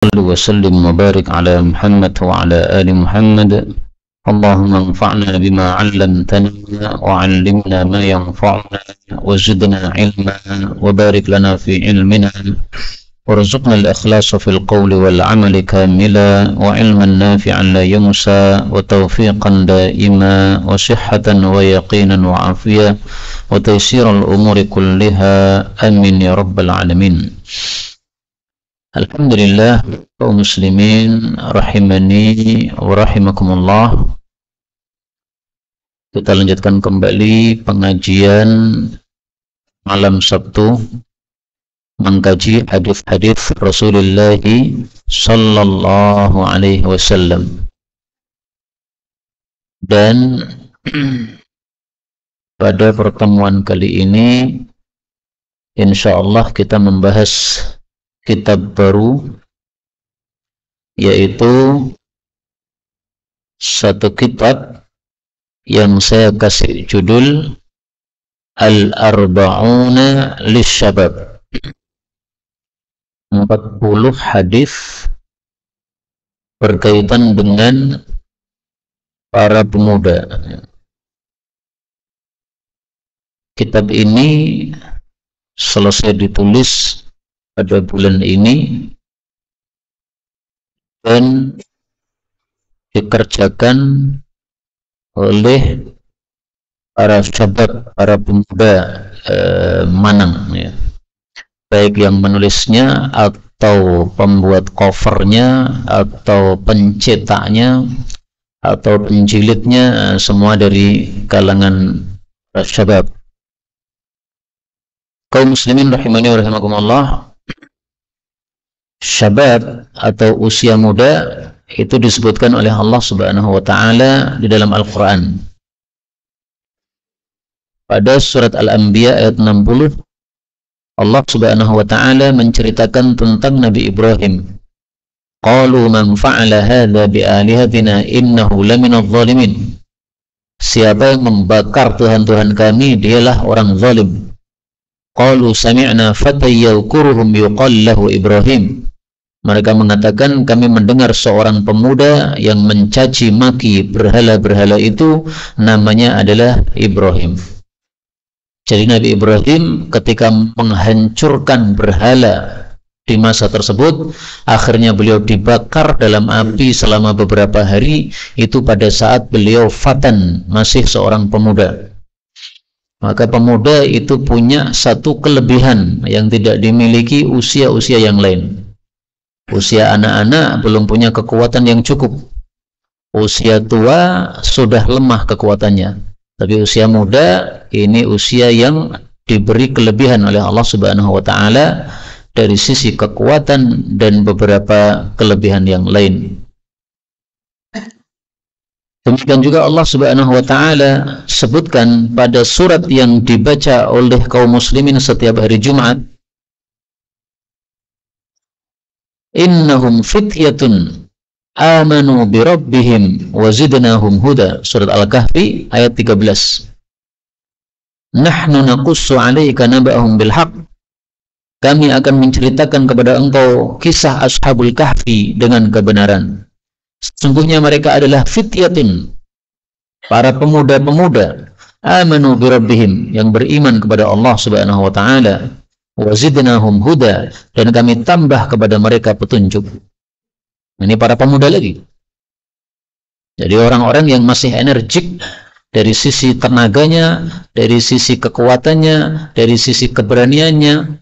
صل وسلم وبارك على محمد وعلى آل محمد. اللهم انفعنا بما علمتنا وعلمنا ما ينفعنا وزدنا علما وبارك لنا في علمنا وارزقنا الإخلاص في القول والعمل كاملا وعلما نافعا لا ينسى وتوفيقا دائما وصحة ويقينا وعافية وتيسير الأمور كلها آمين يا رب العالمين. Alhamdulillah kaum muslimin rahimani wa rahimakumullah. Kita lanjutkan kembali pengajian malam Sabtu mengkaji hadis-hadis Rasulullah sallallahu alaihi wasallam. Dan pada pertemuan kali ini insyaallah kita membahas kitab baru, yaitu satu kitab yang saya kasih judul Al-Arba'una Lisyabab, 40 hadis berkaitan dengan para pemuda. Kitab ini selesai ditulis pada bulan ini dan dikerjakan oleh para syabab, para pemuda Manang, ya. Baik yang menulisnya atau pembuat covernya atau pencetaknya atau penjilidnya, semua dari kalangan para syabab. Kaum muslimin rahimani wa rahimakumullah, syabab atau usia muda itu disebutkan oleh Allah Subhanahu wa taala di dalam Al-Qur'an. Pada surat Al-Anbiya ayat 60, Allah Subhanahu wa taala menceritakan tentang Nabi Ibrahim. Qalu man fa'ala hadza bi alihatina innahu laminadh dhalimin. Siapa yang membakar Tuhan-Tuhan kami, dialah orang zalim. Qalu sami'na fatan yadhkuruhum yuqal lahu Ibrahim. Mereka mengatakan, kami mendengar seorang pemuda yang mencaci maki berhala-berhala itu, namanya adalah Ibrahim. Jadi Nabi Ibrahim ketika menghancurkan berhala di masa tersebut, akhirnya beliau dibakar dalam api selama beberapa hari, itu pada saat beliau fatan, masih seorang pemuda. Maka pemuda itu punya satu kelebihan yang tidak dimiliki usia-usia yang lain. Usia anak-anak belum punya kekuatan yang cukup. Usia tua sudah lemah kekuatannya. Tapi usia muda ini usia yang diberi kelebihan oleh Allah Subhanahu wa taala dari sisi kekuatan dan beberapa kelebihan yang lain. Demikian juga Allah Subhanahu wa taala sebutkan pada surat yang dibaca oleh kaum muslimin setiap hari Jumat, innahum fityatun amanu bi rabbihim wa zidnahum huda. Surat Al-Kahfi ayat 13. Nahnu naqussu 'alaika naba'ahum bil haqq. Kami akan menceritakan kepada engkau kisah Ashabul Kahfi dengan kebenaran. Sesungguhnya mereka adalah fityatun, para pemuda-pemuda, amanu bi rabbihim, yang beriman kepada Allah Subhanahu wa taala, wa zidnahum huda, dan kami tambah kepada mereka petunjuk. Ini para pemuda lagi. Jadi orang-orang yang masih energik dari sisi tenaganya, dari sisi kekuatannya, dari sisi keberaniannya,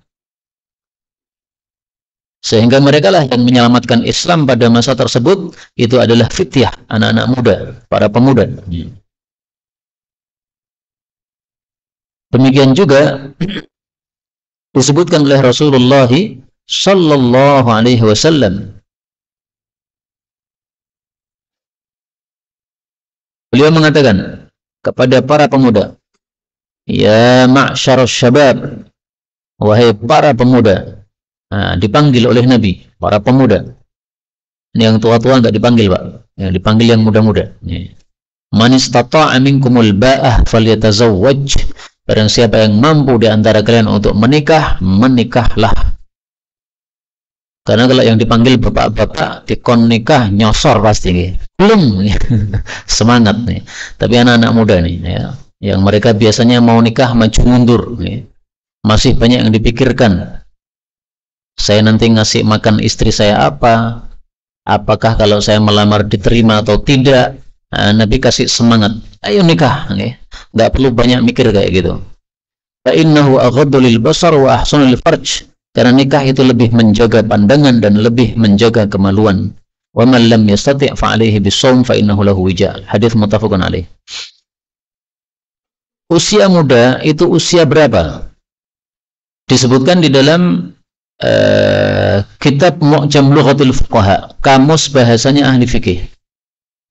sehingga mereka lah yang menyelamatkan Islam pada masa tersebut. Itu adalah fityah, anak-anak muda, para pemuda. Demikian juga disebutkan oleh Rasulullah sallallahu alaihi wasallam. Beliau mengatakan kepada para pemuda, ya ma'syarus syabab, wahai para pemuda. Nah, dipanggil oleh Nabi, para pemuda. Ini yang tua-tua enggak dipanggil, Pak. Yang dipanggil yang muda-muda. Man istata'a minkumul ba'ah falyatazawwaj. Barang siapa yang mampu di antara kalian untuk menikah, menikahlah. Karena kalau yang dipanggil bapak-bapak dikon nikah nyosor pasti belum semangat nih. Tapi anak-anak muda nih ya, yang mereka biasanya mau nikah maju mundur nih. Masih banyak yang dipikirkan. Saya nanti ngasih makan istri saya apa? Apakah kalau saya melamar diterima atau tidak? Nah, Nabi kasih semangat, ayo nikah nih. Nggak perlu banyak mikir kayak gitu. Fa innahu aghaddu lil basar wa ahsanu lil farj. Karena nikah itu lebih menjaga pandangan dan lebih menjaga kemaluan. Wa man lam yastati' fa 'alaihi bis-shaum fa innahu lahu wija'. Hadis muttafaqun alaih. Usia muda itu usia berapa? Disebutkan di dalam kitab Mu'jam Lughatil Fuqaha, kamus bahasanya ahli fikih,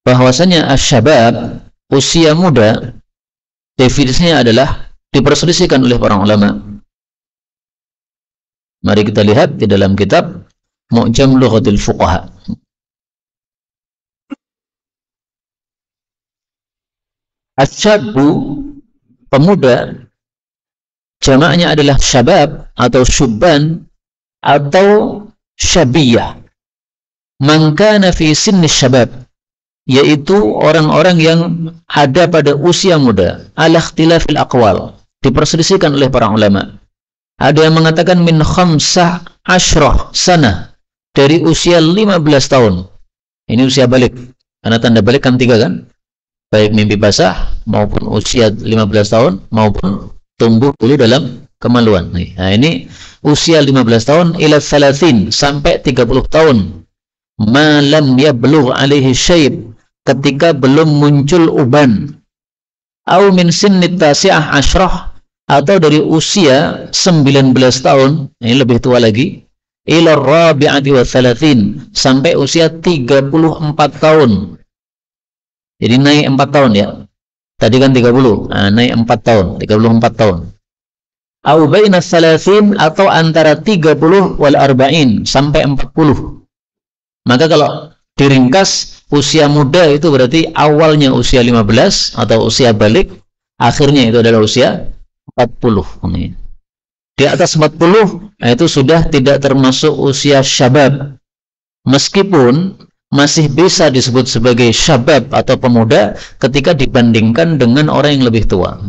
bahwasanya asy-syabab, usia muda, definisinya adalah diperselisihkan oleh para ulama. Mari kita lihat di dalam kitab Mu'jam Lughatil Fuqaha. Asy-syabbu, pemuda, jamaknya adalah syabab atau syubban atau syabiyah. Man kana fi sinni syabab, yaitu orang-orang yang ada pada usia muda. Ala ikhtilafil aqwal, diperselisihkan oleh para ulama. Ada yang mengatakan min khamsah asyrah sanah, dari usia 15 tahun. Ini usia balik. Karena tanda balik kan 3 kan? Baik mimpi basah maupun usia 15 tahun maupun tumbuh dulu dalam kemaluan. Nah, ini usia 15 tahun ila 30 sampai 30 tahun. Ma lam yablugh alaihi syayb, ketika belum muncul uban. Au min sinni tasi'ah asyrah, atau dari usia 19 tahun, ini lebih tua lagi, ila rabi'ati wa 30, sampai usia 34 tahun. Jadi naik 4 tahun ya. Tadi kan 30, naik 4 tahun, 34 tahun. Au baina 30, atau antara 30 wal arba'in, sampai 40. Maka kalau diringkas, usia muda itu berarti awalnya usia 15 atau usia balik, akhirnya itu adalah usia 40. Di atas 40 itu sudah tidak termasuk usia syabab, meskipun masih bisa disebut sebagai syabab atau pemuda ketika dibandingkan dengan orang yang lebih tua.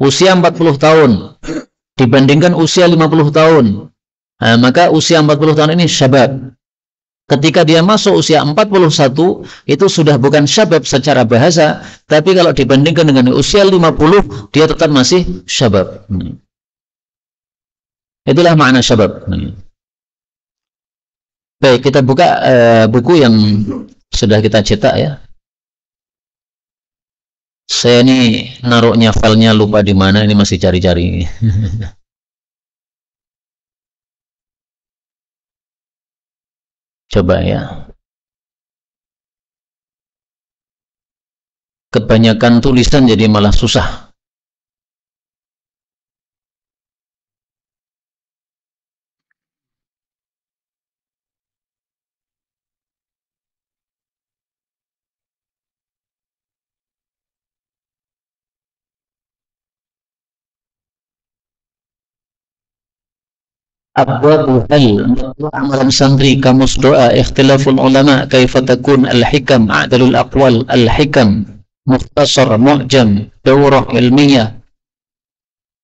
Usia 40 tahun dibandingkan usia 50 tahun, maka usia 40 tahun ini syabab. Ketika dia masuk usia 41, itu sudah bukan syabab secara bahasa, tapi kalau dibandingkan dengan usia 50, dia tetap masih syabab. Itulah makna syabab. Baik, kita buka buku yang sudah kita cetak ya. Saya ini naruhnya filenya lupa di mana, ini masih cari-cari. Coba ya. Kebanyakan tulisan jadi malah susah. Abwabul hal, amalan santri, kamus doa, ikhtilaful ulama, kaifa takun al-hikam, a'dalul aqwal, al-hikam, mukhtasar, mu'jam, daurah ilmiah.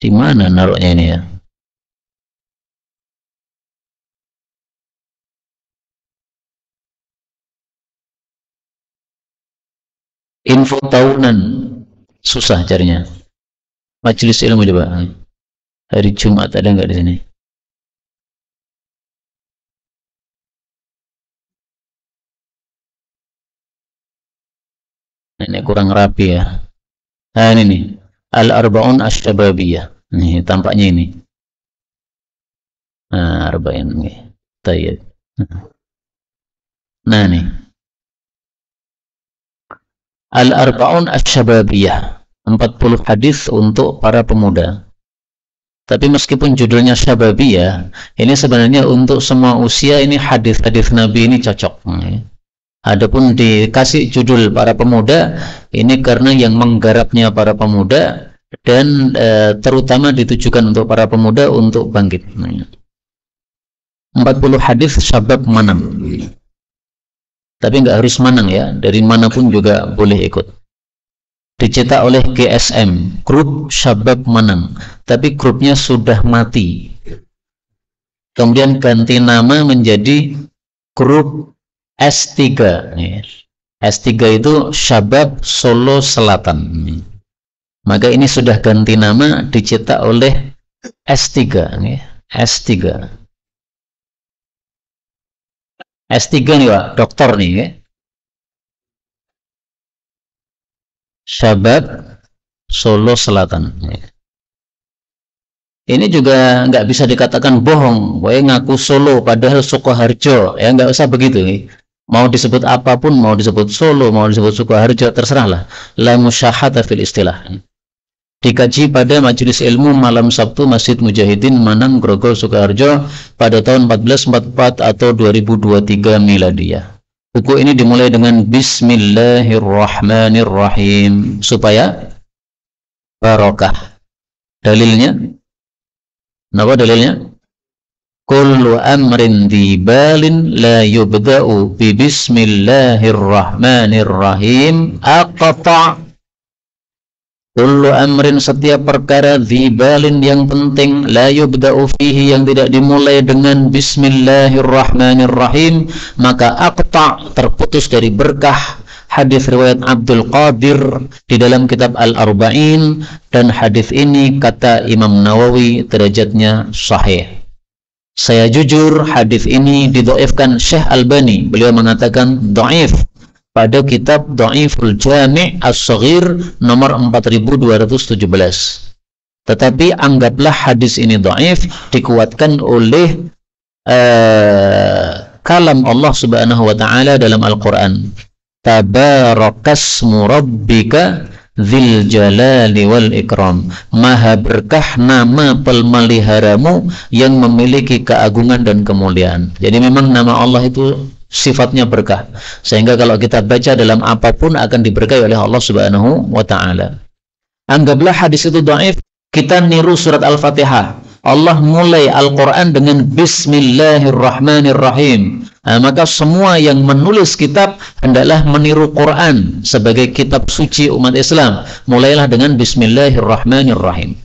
Di mana naruhnya ini ya? Info tahunan, susah carinya. Majelis ilmu coba. Hari Jumat ada nggak di sini? Ini kurang rapi ya. Nah ini nih, Al-Arba'un Asy-Syababiyah. Nih tampaknya ini. Nah, Arba'in nih. Tayyib. Nah nih. Al-Arba'un Asy-Syababiyah. 40 hadis untuk para pemuda. Tapi meskipun judulnya Syababiyah, ini sebenarnya untuk semua usia, ini hadis-hadis Nabi ini cocok. Adapun dikasih judul para pemuda, ini karena yang menggarapnya para pemuda dan terutama ditujukan untuk para pemuda untuk bangkit. 40 hadis syabab Manang. Tapi nggak harus Manang ya, dari manapun juga boleh ikut. Dicetak oleh GSM, grup Syabab Manang, tapi grupnya sudah mati. Kemudian ganti nama menjadi grup S3. S3 itu Syabab Solo Selatan. Maka ini sudah ganti nama, dicetak oleh S3. S3. S3 nih Pak, dokter nih. Syabab Solo Selatan. Ini juga nggak bisa dikatakan bohong, ngaku Solo padahal Sukoharjo, ya nggak usah begitu. Mau disebut apapun, mau disebut Solo, mau disebut Sukoharjo, terserahlah. La musyahata fil istilah. Dikaji pada majelis ilmu malam Sabtu Masjid Mujahidin Manang Grogol Sukoharjo pada tahun 1444 atau 2023 Miladiyah. Buku ini dimulai dengan Bismillahirrahmanirrahim supaya barokah. Dalilnya, apa dalilnya? Kullu amrin dibalin la yubda'u bi Bismillahirrahmanirrahim aqta'. Kullu amrin, setiap perkara, dibalin yang penting, la yubda'u fihi yang tidak dimulai dengan Bismillahirrahmanirrahim, maka aqta', terputus dari berkah. Hadis riwayat Abdul Qadir di dalam kitab Al-Arba'in, dan hadis ini kata Imam Nawawi derajatnya sahih. Saya jujur, hadis ini didhaifkan Syekh Albani. Beliau mengatakan dhaif pada kitab Dhaiful Jami' As-Shaghir nomor 4217. Tetapi anggaplah hadis ini dhaif, dikuatkan oleh kalam Allah Subhanahu wa taala dalam Al-Qur'an. Tabarakasmu rabbika dzil jalali wal ikram. Maha berkah nama pemeliharamu yang memiliki keagungan dan kemuliaan. Jadi memang nama Allah itu sifatnya berkah, sehingga kalau kita baca dalam apapun akan diberkahi oleh Allah Subhanahu wa ta'ala. Anggaplah hadis itu dhaif, kita niru surat Al-Fatihah. Allah mulai Al-Quran dengan Bismillahirrahmanirrahim. Maka semua yang menulis kitab hendaklah meniru Quran sebagai kitab suci umat Islam. Mulailah dengan Bismillahirrahmanirrahim.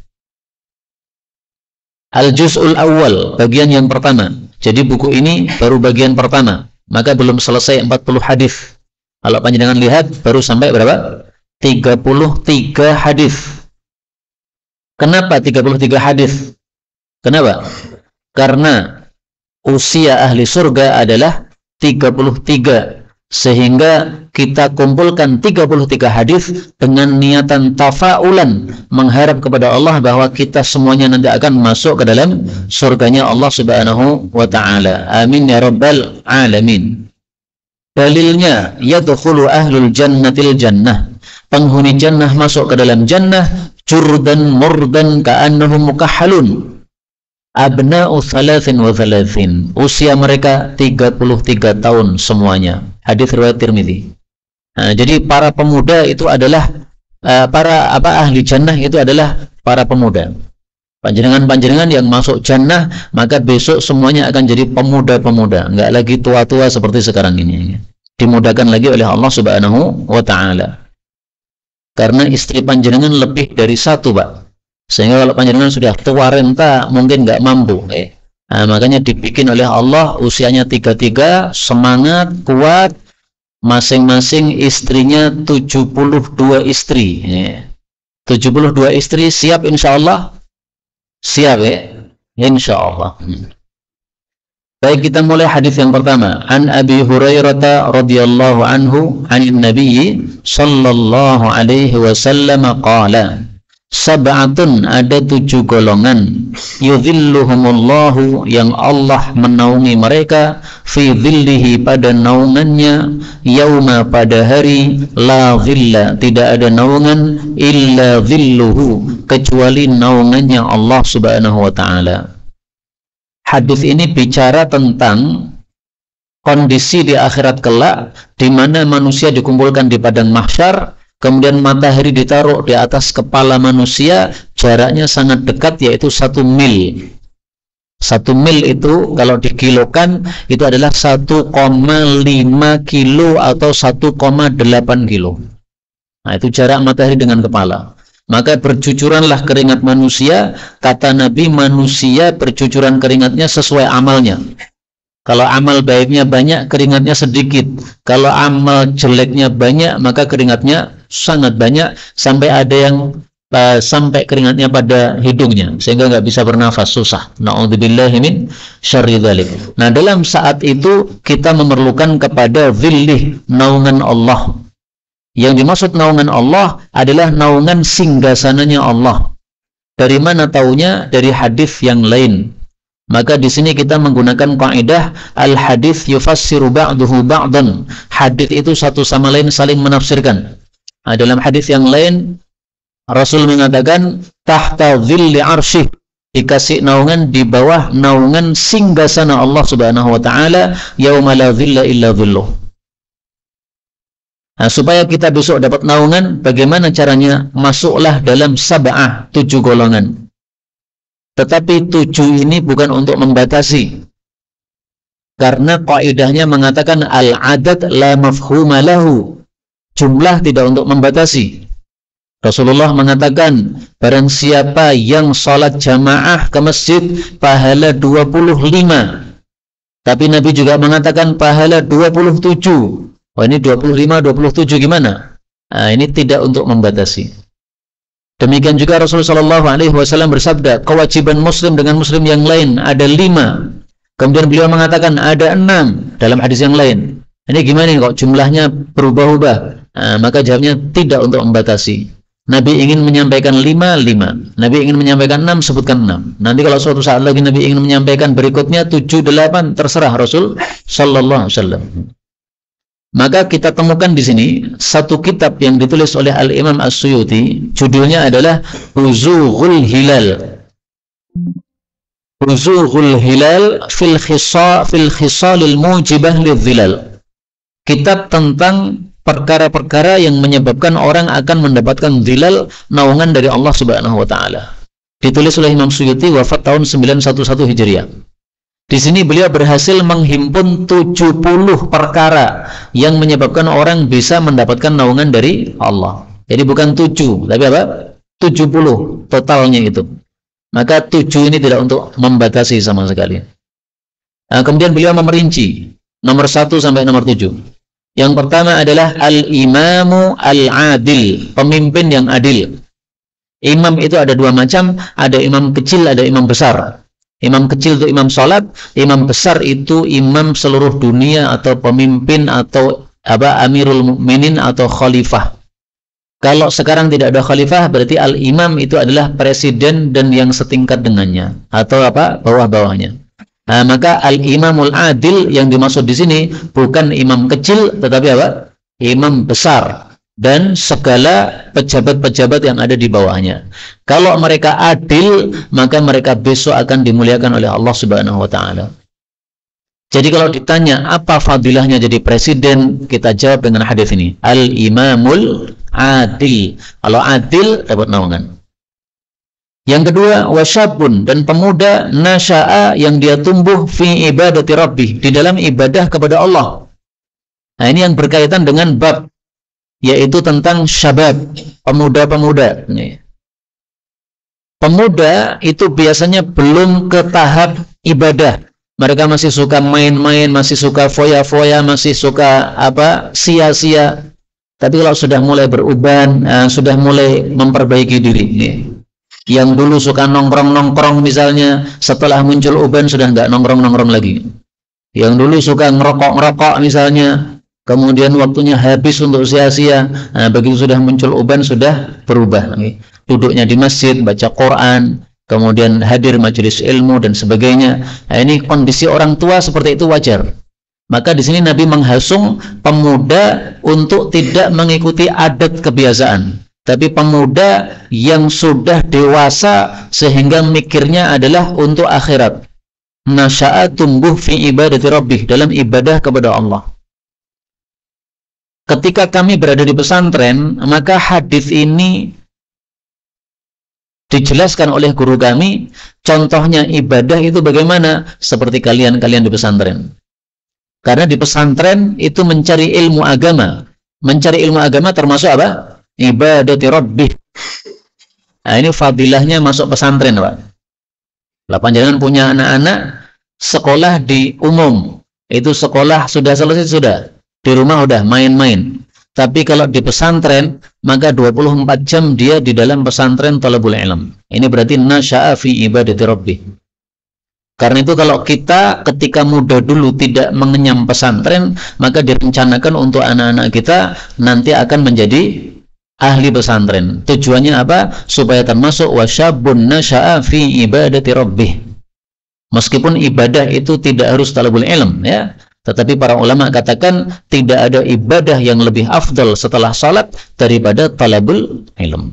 Al-Juz'ul Awal, bagian yang pertama. Jadi buku ini baru bagian pertama, maka belum selesai 40 hadis. Kalau panjenengan lihat baru sampai berapa? 33 hadis. Kenapa 33 hadis? Kenapa? Karena usia ahli surga adalah 33, sehingga kita kumpulkan 33 hadis dengan niatan tafaulan, mengharap kepada Allah bahwa kita semuanya nanti akan masuk ke dalam surganya Allah Subhanahu wa ta'ala. Amin ya rabbal alamin. Dalilnya, yadkhulu ahlul jannatil jannah. Penghuni jannah masuk ke dalam jannah jurdan murdan ka'annahum mukahhalun. Abna'u 33, usia mereka 33 tahun semuanya. Hadis riwayat Tirmidzi. Jadi para pemuda itu adalah ahli jannah itu adalah para pemuda. Panjenengan-panjenengan yang masuk jannah, maka besok semuanya akan jadi pemuda-pemuda, enggak lagi tua-tua seperti sekarang ini. Dimudahkan lagi oleh Allah Subhanahu wa ta'ala. Karena istri panjenengan lebih dari satu, Pak. Sehingga kalau panjenengan sudah tua renta mungkin nggak mampu. Makanya dibikin oleh Allah usianya 33, semangat, kuat. Masing-masing istrinya 72 istri. 72 istri siap insya Allah? Siap ya? Insya Allah. Baik, kita mulai hadis yang pertama. An Abi Hurairah radhiyallahu anhu anin Nabi sallallahu alaihi wasallam qala, sab'atun, ada 7 golongan, yudhilluhumullahu, yang Allah menaungi mereka, fi dhillihi, pada naungannya, yauma, pada hari, la dhilla, tidak ada naungan, illa dhilluhu, kecuali naungannya Allah Subhanahu wa ta'ala. Hadis ini bicara tentang kondisi di akhirat kelak, di mana manusia dikumpulkan di padang mahsyar. Kemudian matahari ditaruh di atas kepala manusia, jaraknya sangat dekat, yaitu 1 mil. 1 mil itu kalau dikilokan itu adalah 1,5 kilo atau 1,8 kilo. Nah, itu jarak matahari dengan kepala. Maka bercucuranlah keringat manusia. Kata Nabi, manusia bercucuran keringatnya sesuai amalnya. Kalau amal baiknya banyak, keringatnya sedikit. Kalau amal jeleknya banyak, maka keringatnya sangat banyak, sampai ada yang sampai keringatnya pada hidungnya sehingga nggak bisa bernafas, susah. Na'udzubillahi min syarri dzalik. Nah, dalam saat itu kita memerlukan kepada zillih, naungan Allah. Yang dimaksud naungan Allah adalah naungan singgasananya Allah. Dari mana taunya? Dari hadis yang lain. Maka di sini kita menggunakan kaidah al-hadis yufassiru ba'duhu ba'dan. Hadis itu satu sama lain saling menafsirkan. Nah, dalam hadis yang lain Rasul mengatakan tahta dhilli arsyih, dikasih naungan di bawah naungan singgasana Allah Subhanahu wa taala, yauma la dhilla illa dhilluh. Nah, supaya kita besok dapat naungan, bagaimana caranya? Masuklah dalam sab'ah, 7 golongan. Tetapi 7 ini bukan untuk membatasi. Karena kaidahnya mengatakan al-adad la mafhuma lahu. Jumlah tidak untuk membatasi. Rasulullah mengatakan, barang siapa yang sholat jamaah ke masjid, pahala 25. Tapi Nabi juga mengatakan pahala 27. Oh, ini 25, 27 gimana? Nah, ini tidak untuk membatasi. Demikian juga Rasulullah SAW bersabda, kewajiban muslim dengan muslim yang lain ada 5. Kemudian beliau mengatakan ada 6 dalam hadis yang lain. Ini gimana kok jumlahnya berubah-ubah? Nah, maka jawabnya tidak untuk membatasi. Nabi ingin menyampaikan 5, 5. Nabi ingin menyampaikan 6, sebutkan 6. Nanti kalau suatu saat lagi Nabi ingin menyampaikan berikutnya 7, 8, terserah Rasul sallallahu alaihi wasallam. Maka kita temukan di sini satu kitab yang ditulis oleh Al-Imam As-Suyuti, judulnya adalah Buzughul Hilal. Buzughul Hilal fil khisalil mujibah lidzilal. Kitab tentang perkara-perkara yang menyebabkan orang akan mendapatkan zilal, naungan dari Allah Subhanahu wa taala. Ditulis oleh Imam Suyuti, wafat tahun 911 Hijriah. Di sini beliau berhasil menghimpun 70 perkara yang menyebabkan orang bisa mendapatkan naungan dari Allah. Jadi bukan 7, tapi apa? 70 totalnya itu. Maka 7 ini tidak untuk membatasi sama sekali. Nah, kemudian beliau memerinci nomor 1 sampai nomor 7. Yang pertama adalah al-imamu al-adil, pemimpin yang adil. Imam itu ada 2 macam, ada imam kecil, ada imam besar. Imam kecil itu imam sholat, imam besar itu imam seluruh dunia atau pemimpin atau amirul mukminin atau khalifah. Kalau sekarang tidak ada khalifah, berarti al-imam itu adalah presiden dan yang setingkat dengannya atau bawah-bawahnya. Nah, maka al-imamul adil yang dimaksud di sini bukan imam kecil, tetapi imam besar dan segala pejabat-pejabat yang ada di bawahnya. Kalau mereka adil, maka mereka besok akan dimuliakan oleh Allah Subhanahu wa taala. Jadi kalau ditanya apa fadilahnya jadi presiden, kita jawab dengan hadis ini, al-imamul adil. Kalau adil dapat naungan. Yang kedua, wasyabun, dan pemuda nasya'a yang dia tumbuh fi ibadati rabbih, di dalam ibadah kepada Allah. Nah, ini yang berkaitan dengan bab, yaitu tentang syabab, pemuda-pemuda. Pemuda itu biasanya belum ke tahap ibadah. Mereka masih suka main-main, masih suka foya-foya, masih suka sia-sia. Tapi kalau sudah mulai beruban, sudah mulai memperbaiki diri. Yang dulu suka nongkrong-nongkrong misalnya, setelah muncul uban sudah nggak nongkrong-nongkrong lagi. Yang dulu suka ngerokok-ngerokok misalnya, kemudian waktunya habis untuk sia-sia. Nah, begitu sudah muncul uban sudah berubah. Duduknya di masjid, baca Quran, kemudian hadir majelis ilmu dan sebagainya. Nah, ini kondisi orang tua seperti itu wajar. Maka di sini Nabi menghasung pemuda untuk tidak mengikuti adat kebiasaan. Tapi pemuda yang sudah dewasa sehingga mikirnya adalah untuk akhirat. Nasya'a, tumbuh fi ibadati rabbih, dalam ibadah kepada Allah. Ketika kami berada di pesantren, maka hadis ini Dijelaskan oleh guru kami, contohnya ibadah itu bagaimana? Seperti kalian-kalian di pesantren. Karena di pesantren itu mencari ilmu agama. Mencari ilmu agama termasuk apa? Ibadati rabbih. Nah, ini fadilahnya masuk pesantren, Pak. Lah panjenengan punya anak-anak sekolah di umum. Itu sekolah sudah selesai sudah. Di rumah udah main-main. Tapi kalau di pesantren, maka 24 jam dia di dalam pesantren talabul ilm. Ini berarti nasya'a fi ibadati rabbih. Karena itu kalau kita ketika muda dulu tidak mengenyam pesantren, maka direncanakan untuk anak-anak kita nanti akan menjadi ahli pesantren. Tujuannya apa? Supaya termasuk wasyabun nasya'a fi ibadati rabbih. Meskipun ibadah itu tidak harus talabul ilm, ya. Tetapi para ulama katakan tidak ada ibadah yang lebih afdal setelah salat daripada talabul ilm.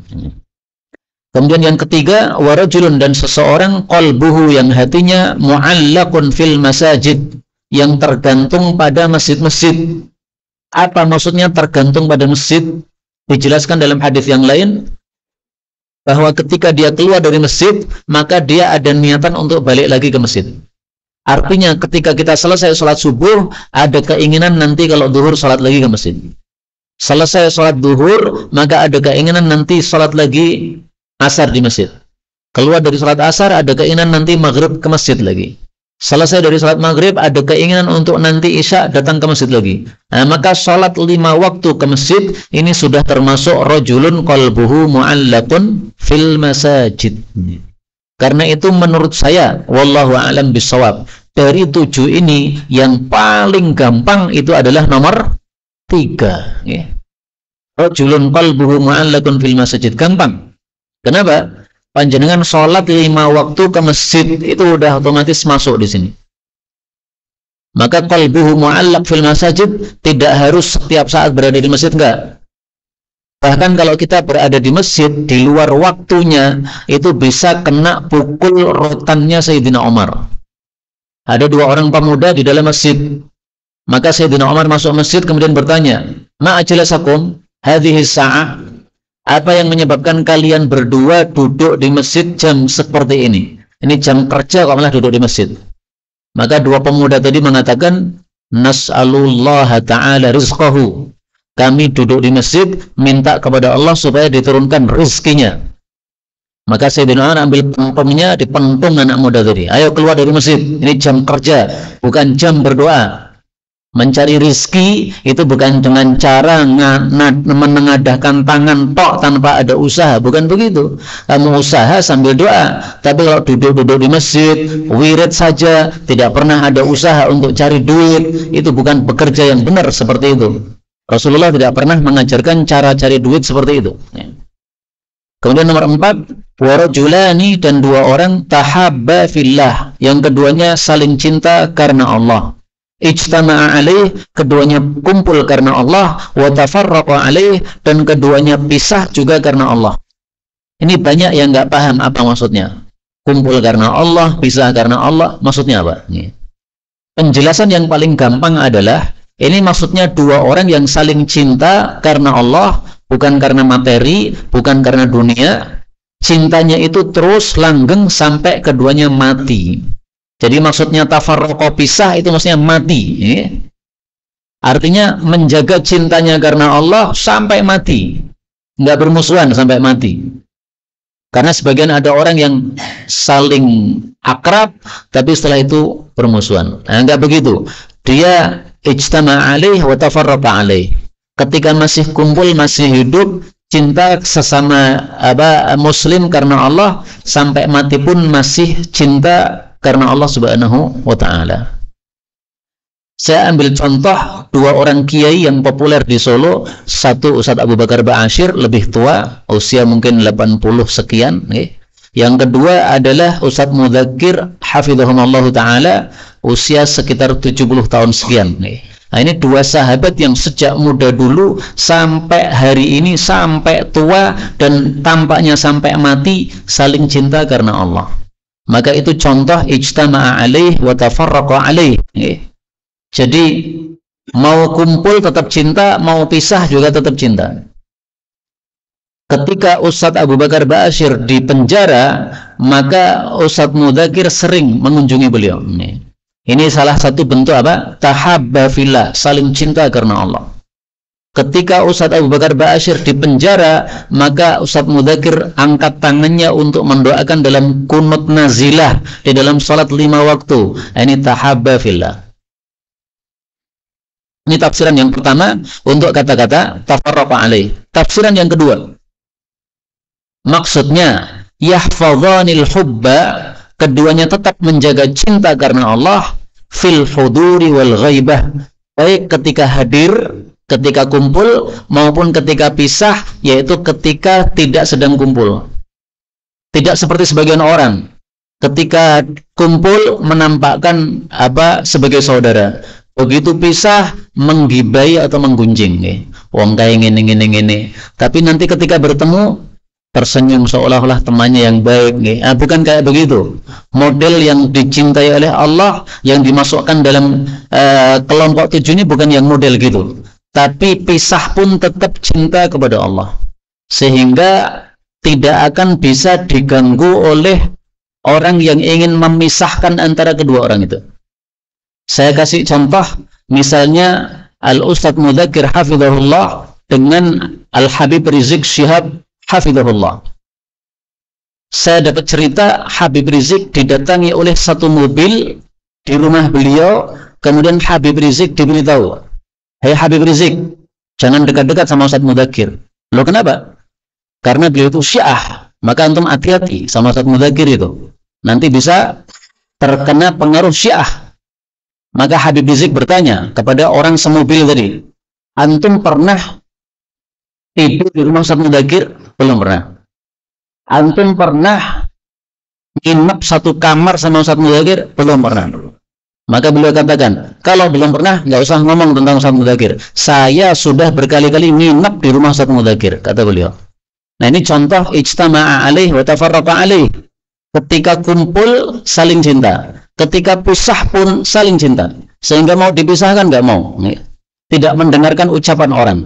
Kemudian yang ketiga, warajulun, dan seseorang qalbuhu, yang hatinya mu'allaqun fil masajid, yang tergantung pada masjid-masjid. Apa maksudnya tergantung pada masjid? Dijelaskan dalam hadis yang lain bahwa ketika dia keluar dari masjid, maka dia ada niatan untuk balik lagi ke masjid. Artinya ketika kita selesai sholat subuh, ada keinginan nanti kalau duhur sholat lagi ke masjid. Selesai sholat duhur, maka ada keinginan nanti sholat lagi asar di masjid. Keluar dari sholat asar, ada keinginan nanti maghrib ke masjid lagi. Selesai dari sholat maghrib, ada keinginan untuk nanti isya datang ke masjid lagi. Nah, maka sholat 5 waktu ke masjid, ini sudah termasuk rajulun qalbuhu mu'allaqun fil masajid. Karena itu menurut saya, wallahu a'lam bishawab, dari 7 ini yang paling gampang itu adalah nomor 3. Ya. Rajulun qalbuhu mu'allaqun fil masajid, gampang. Kenapa? Panjenengan sholat 5 waktu ke masjid itu udah otomatis masuk di sini. Maka qalbuhu mu'allaq fil masajid tidak harus setiap saat berada di masjid, enggak. Bahkan kalau kita berada di masjid, di luar waktunya, itu bisa kena pukul rotannya Sayyidina Umar. Ada 2 orang pemuda di dalam masjid. Maka Sayyidina Umar masuk masjid kemudian bertanya, ma'ajlasakum hadhihi sa'ah? Apa yang menyebabkan kalian berdua duduk di masjid jam seperti ini? Ini jam kerja kok malah duduk di masjid. Maka 2 pemuda tadi mengatakan, nas'alullaha ta'ala rizqahu. Kami duduk di masjid minta kepada Allah supaya diturunkan rezekinya. Maka Sayyidina Umar ambil pentungnya, dipentung anak muda tadi. Ayo keluar dari masjid. Ini jam kerja, bukan jam berdoa. Mencari rezeki itu bukan dengan cara menengadahkan tangan tok tanpa ada usaha, bukan begitu. Kamu usaha sambil doa. Tapi kalau duduk-duduk di masjid, wirid saja, tidak pernah ada usaha untuk cari duit, itu bukan bekerja yang benar seperti itu. Rasulullah tidak pernah mengajarkan cara cari duit seperti itu. Kemudian nomor 4, warajulani, dan 2 orang tahabba fillah, yang keduanya saling cinta karena Allah. Ijtama'a alaih, keduanya kumpul karena Allah, wa tafarraqa alaih, dan keduanya pisah juga karena Allah. Ini banyak yang nggak paham apa maksudnya. Kumpul karena Allah, pisah karena Allah, maksudnya apa? Penjelasan yang paling gampang adalah ini maksudnya 2 orang yang saling cinta karena Allah, bukan karena materi, bukan karena dunia. Cintanya itu terus langgeng sampai keduanya mati. Jadi maksudnya tafarraqo, pisah, itu maksudnya mati. Ya. Artinya menjaga cintanya karena Allah sampai mati. Nggak bermusuhan sampai mati. Karena sebagian ada orang yang saling akrab, tapi setelah itu bermusuhan. Nah, nggak begitu. Dia ijtama'a alaih wa tafarraqa alaih. Ketika masih kumpul, masih hidup, cinta sesama muslim karena Allah, sampai mati pun masih cinta karena Allah Subhanahu wa ta'ala. Saya ambil contoh 2 orang kiai yang populer di Solo. Satu Ustadz Abu Bakar Ba'asyir, lebih tua, usia mungkin 80 sekian. Yang kedua adalah Ustadz Mudzakir hafizahumullah ta'ala, usia sekitar 70 tahun sekian. Nah, ini 2 sahabat yang sejak muda dulu sampai hari ini, sampai tua, dan tampaknya sampai mati saling cinta karena Allah. Maka itu contoh ijtama'a alaih wa tafarraqa alaih. Jadi mau kumpul tetap cinta, mau pisah juga tetap cinta. Ketika Ustadz Abu Bakar Ba'asyir di penjara, maka Ustadz Mudzakir sering mengunjungi beliau. Ini salah satu bentuk apa? Tahabba fillah, saling cinta karena Allah. Ketika Ustadz Abu Bakar Ba'asyir di penjara, maka Ustadz Mudzakir angkat tangannya untuk mendoakan dalam kunut nazilah di dalam salat 5 waktu. Ini tahabba fillah. Ini tafsiran yang pertama untuk kata-kata tafarraqa alaih. Tafsiran yang kedua, maksudnya yahfadhanil hubba, keduanya tetap menjaga cinta karena Allah fil huduri wal ghaibah, baik ketika hadir, ketika kumpul, maupun ketika pisah, yaitu ketika tidak sedang kumpul. Tidak seperti sebagian orang ketika kumpul menampakkan apa sebagai saudara, begitu pisah menggibai atau menggunjing nih. Wong kayak ngene. Tapi nanti ketika bertemu tersenyum seolah-olah temannya yang baik nih. Bukan kayak begitu. Model yang dicintai oleh Allah, yang dimasukkan dalam kelompok 7 ini bukan yang model gitu. Tapi pisah pun tetap cinta kepada Allah, sehingga tidak akan bisa diganggu oleh orang yang ingin memisahkan antara kedua orang itu. Saya kasih contoh, misalnya Al-Ustadz Mudzakir hafizahullah dengan Al-Habib Rizik Syihab hafizahullah. Saya dapat cerita Habib Rizik didatangi oleh satu mobil di rumah beliau, kemudian Habib Rizik diberitahu, "Hei Habib Rizik, jangan dekat-dekat sama Ustadz Mudzakir." Loh kenapa? Karena beliau itu Syiah, maka antum hati-hati sama Ustadz Mudzakir itu. Nanti bisa terkena pengaruh Syiah. Maka Habib Rizik bertanya kepada orang semobil tadi, "Antum pernah tidur di rumah Ustadz Mudzakir?" Belum pernah. "Antum pernah nginep satu kamar sama Ustadz Mudzakir?" Belum pernah. Maka beliau katakan, "Kalau belum pernah, nggak usah ngomong tentang Ustadz Mudzakir. Saya sudah berkali-kali nginep di rumah Ustadz Mudzakir," kata beliau. Nah, ini contoh ijtama'a alaih wa tafarraqa alaih. Ketika kumpul saling cinta, ketika pisah pun saling cinta, sehingga mau dipisahkan nggak mau, tidak mendengarkan ucapan orang.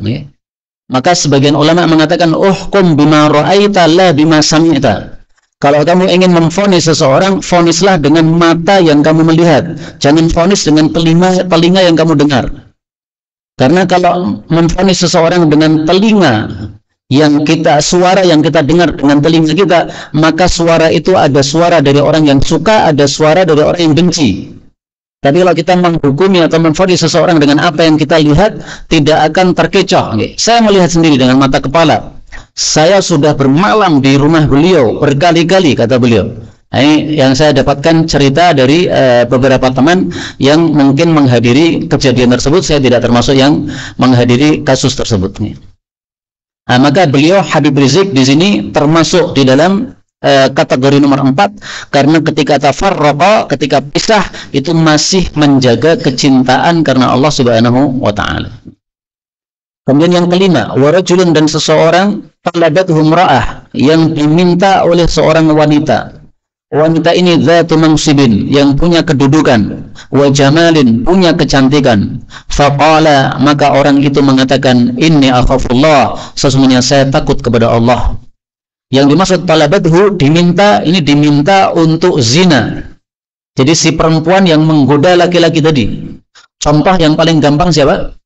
Maka sebagian ulama mengatakan, "Uhkum bima ra'aita la bima sami'ta." Kalau kamu ingin memvonis seseorang, vonislah dengan mata yang kamu melihat, jangan vonis dengan telinga yang kamu dengar. Karena kalau memvonis seseorang dengan telinga suara yang kita dengar dengan telinga kita, maka suara itu ada suara dari orang yang suka, ada suara dari orang yang benci. Tapi kalau kita menghukumi atau memvonis seseorang dengan apa yang kita lihat, tidak akan terkecoh. Saya melihat sendiri dengan mata kepala. Saya sudah bermalam di rumah beliau berkali-kali, kata beliau. Ini yang saya dapatkan cerita dari beberapa teman yang mungkin menghadiri kejadian tersebut. Saya tidak termasuk yang menghadiri kasus tersebut. Maka beliau Habib Rizik di sini termasuk di dalam kategori nomor 4, karena ketika tafarraqa, ketika pisah, itu masih menjaga kecintaan karena Allah Subhanahu wa taala. Kemudian yang kelima, warajulun, dan seseorang talabathu imra'ah, yang diminta oleh seorang wanita. Wanita ini dzatu mansibin, yang punya kedudukan, wa jamalin, punya kecantikan. Faqala, maka orang itu mengatakan, "Inni akhafullah," sesungguhnya saya takut kepada Allah. Yang dimaksud talabathu, diminta, ini diminta untuk zina. Jadi si perempuan yang menggoda laki-laki tadi. Contoh yang paling gampang siapa?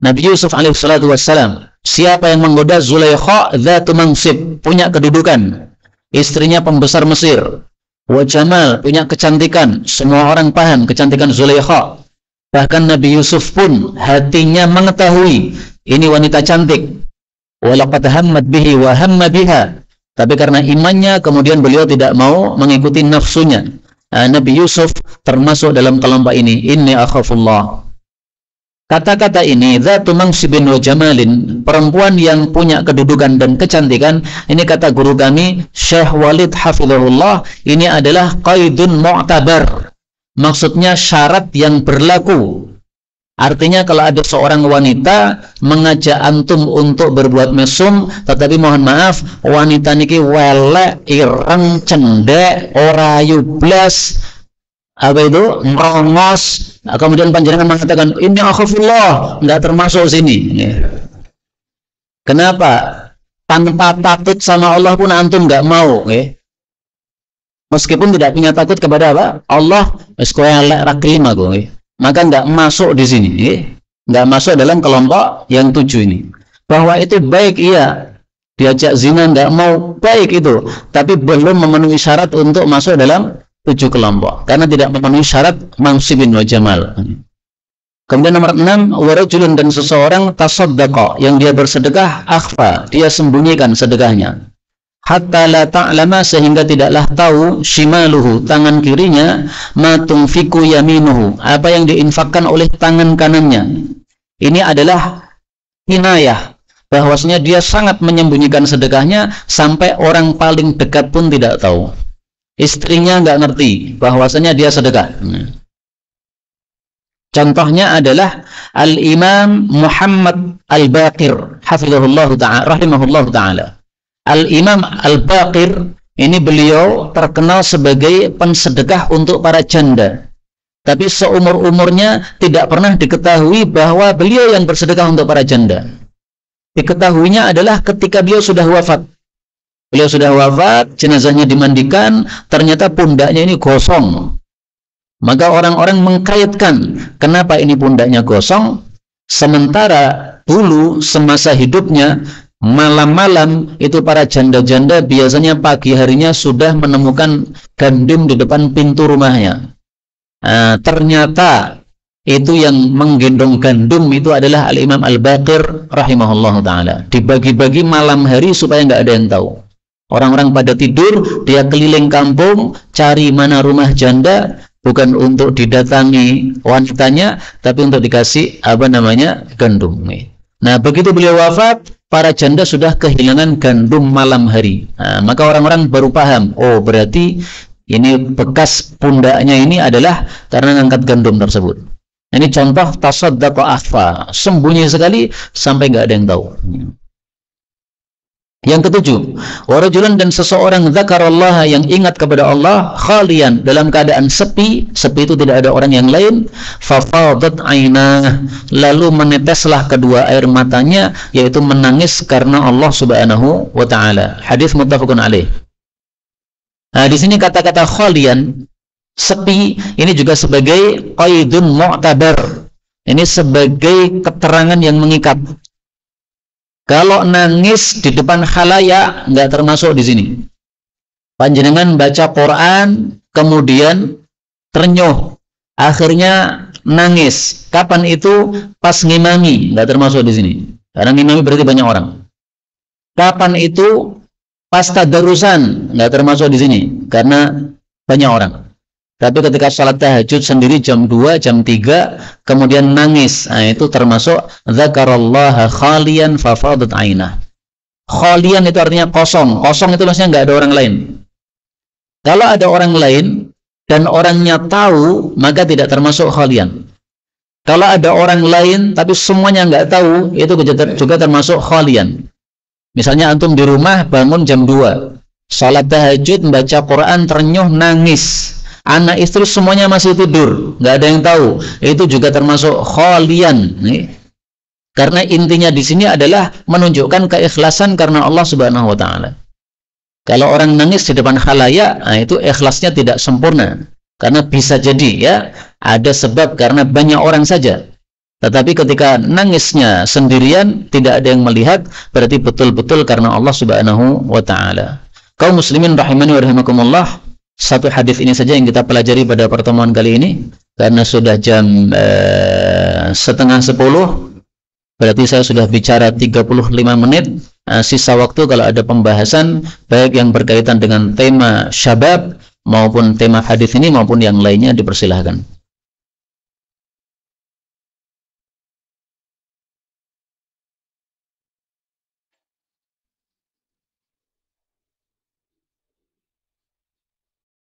Nabi Yusuf alaihissalatu wassalam. Siapa yang menggoda? Zulaikha dzatu mansib, punya kedudukan, istrinya pembesar Mesir. Wa jamal, punya kecantikan, semua orang paham kecantikan Zulaikha. Bahkan Nabi Yusuf pun hatinya mengetahui ini wanita cantik. Walaqad hammat bihi wa hamma biha, tapi karena imannya kemudian beliau tidak mau mengikuti nafsunya. Nabi Yusuf termasuk dalam kelompok ini. Inni akhafullah. Kata-kata ini, dzatu mansibin wa jamalin, perempuan yang punya kedudukan dan kecantikan, ini kata guru kami Syekh Walid hafizahullah, ini adalah qaidun mu'tabar, maksudnya syarat yang berlaku. Artinya kalau ada seorang wanita mengajak antum untuk berbuat mesum, tetapi mohon maaf, wanita niki welek, ireng, cendek, ora yublas, apa itu, merongos, kemudian panjenengan mengatakan ini akhafullah, nggak termasuk sini. Kenapa? tanpa takut sama Allah pun antum nggak mau, meskipun tidak punya takut kepada apa? Allah, maka nggak masuk di sini, nggak masuk dalam kelompok yang 7 ini. Bahwa itu baik, iya, diajak zina nggak mau, baik itu, tapi belum memenuhi syarat untuk masuk dalam 7 kelompok, karena tidak memenuhi syarat mansibin wa jamal. Kemudian nomor 6, warajulun, dan seseorang tasaddaqa, yang dia bersedekah, akhfa, dia sembunyikan sedekahnya, hatta la ta'lama, sehingga tidaklah tahu, shimaluhu, tangan kirinya, ma tunfiku yaminuhu, apa yang diinfakkan oleh tangan kanannya. Ini adalah hinayah, bahwasanya dia sangat menyembunyikan sedekahnya sampai orang paling dekat pun tidak tahu. Istrinya nggak ngerti bahwasanya dia sedekah. Contohnya adalah Al-Imam Muhammad Al-Baqir hafizahullah ta'ala, rahimahullah ta'ala. Al-Imam Al-Baqir ini beliau terkenal sebagai pensedekah untuk para janda, tapi seumur-umurnya tidak pernah diketahui bahwa beliau yang bersedekah untuk para janda. Diketahuinya adalah ketika beliau sudah wafat. Beliau sudah wafat, jenazahnya dimandikan, ternyata pundaknya ini gosong. Maka orang-orang mengkaitkan, kenapa ini pundaknya gosong? Sementara dulu semasa hidupnya, malam-malam itu para janda-janda biasanya pagi harinya sudah menemukan gandum di depan pintu rumahnya. Ternyata itu yang menggendong gandum itu adalah Al-Imam Al-Baqir rahimahullah ta'ala. Dibagi-bagi malam hari supaya nggak ada yang tahu. Orang-orang pada tidur, dia keliling kampung cari mana rumah janda, bukan untuk didatangi wanitanya, tapi untuk dikasih gandum. Nah, begitu beliau wafat, para janda sudah kehilangan gandum malam hari. Maka orang-orang baru paham, oh berarti ini bekas pundaknya ini adalah karena ngangkat gandum tersebut. Ini contoh tasaddaqa akhfa, sembunyi sekali sampai nggak ada yang tahu. Yang ketujuh, warajulan, dan seseorang dzakarallaha, yang ingat kepada Allah, khalian, dalam keadaan sepi itu tidak ada orang yang lain, fafadat ainah, lalu meneteslah kedua air matanya, yaitu menangis karena Allah Subhanahu wa taala. Hadis muttafaqun alaih. Nah, di sini kata-kata khalian, sepi, ini juga sebagai qaidun mu'tabar. Ini sebagai keterangan yang mengikat. Kalau nangis di depan khalayak nggak termasuk di sini. Panjenengan baca Quran kemudian ternyuh, akhirnya nangis. Kapan itu? Pas ngimami, nggak termasuk di sini. Karena ngimami berarti banyak orang. Kapan itu? Pas tadarusan, nggak termasuk di sini karena banyak orang. Tapi ketika salat tahajud sendiri jam 2, jam 3, kemudian nangis, nah itu termasuk dzakarallaha khalian fafadat ainah. Khalian itu artinya kosong. Kosong itu maksudnya nggak ada orang lain. Kalau ada orang lain dan orangnya tahu, maka tidak termasuk khalian. Kalau ada orang lain tapi semuanya nggak tahu, itu juga termasuk khalian. Misalnya antum di rumah bangun jam 2, salat tahajud, membaca Quran, ternyuh, nangis. Anak istri semuanya masih tidur, nggak ada yang tahu. Itu juga termasuk khalian. Karena intinya di sini adalah menunjukkan keikhlasan karena Allah Subhanahu wa taala. Kalau orang nangis di depan khalayak, nah itu ikhlasnya tidak sempurna. Karena bisa jadi ya ada sebab karena banyak orang saja. Tetapi ketika nangisnya sendirian, tidak ada yang melihat, berarti betul-betul karena Allah Subhanahu wa taala. Kaum muslimin rahimani wa rahimakumullah, satu hadis ini saja yang kita pelajari pada pertemuan kali ini, karena sudah jam 9:30, berarti saya sudah bicara 35 menit. Sisa waktu kalau ada pembahasan baik yang berkaitan dengan tema syabab maupun tema hadis ini maupun yang lainnya, dipersilahkan.